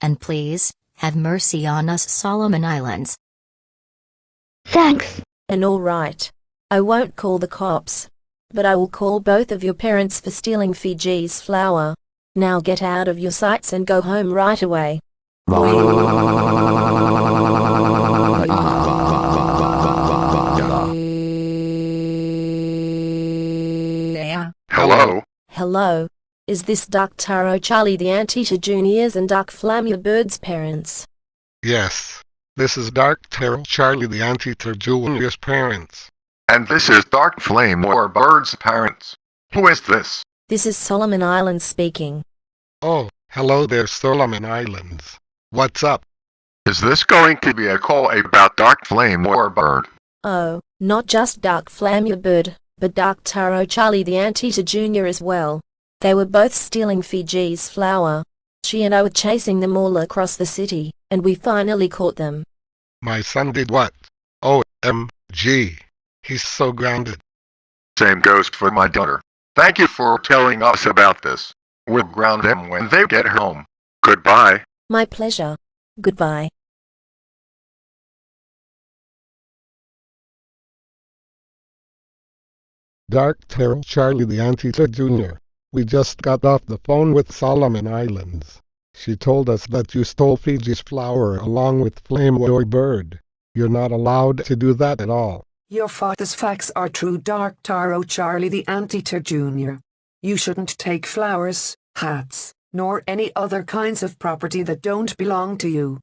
And please, have mercy on us Solomon Islands. Thanks. And all right. I won't call the cops. But I will call both of your parents for stealing Fiji's flower. Now get out of your sights and go home right away. Hello? Hello. Is this Duck Taro Charlie the Anteater Junior's and Duck Flamewar Bird's parents? Yes. This is Dark Taro Charlie the Anteater Junior's parents. And this is Dark Flamewar Bird's parents. Who is this? This is Solomon Islands speaking. Oh, hello there, Solomon Islands. What's up? Is this going to be a call about Dark Flamewar Bird? Oh, not just Duck Flamewar Bird, but Duck Taro Charlie the Anteater Jr. as well. They were both stealing Fiji's flower. She and I were chasing them all across the city, and we finally caught them. My son did what? OMG. He's so grounded. Same goes for my daughter. Thank you for telling us about this. We'll ground them when they get home. Goodbye. My pleasure. Goodbye. Dark Taro Charlie the Anteater Jr. We just got off the phone with Solomon Islands. She told us that you stole Fiji's flower along with Flamewar Bird. You're not allowed to do that at all. Your father's facts are true, Dark Taro Charlie the Anteater Jr. You shouldn't take flowers, hats, nor any other kinds of property that don't belong to you.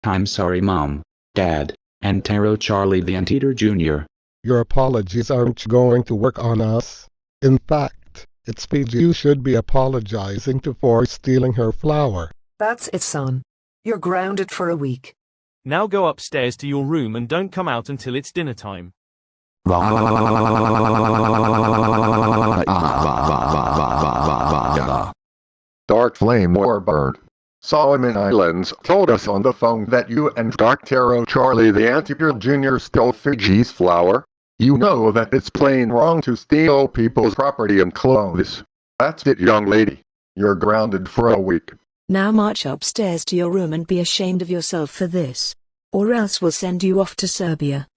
I'm sorry Mom, Dad, and Taro Charlie the Anteater Jr. Your apologies aren't going to work on us. In fact, it's Fiji you should be apologizing to for stealing her flower. That's it, son. You're grounded for a week. Now go upstairs to your room and don't come out until it's dinner time. Dark Flamewar Bird. Solomon Islands told us on the phone that you and Dark Taro Charlie the Anteater Jr. stole Fiji's flower. You know that it's plain wrong to steal people's property and clothes. That's it, young lady. You're grounded for a week. Now march upstairs to your room and be ashamed of yourself for this. Or else we'll send you off to Serbia.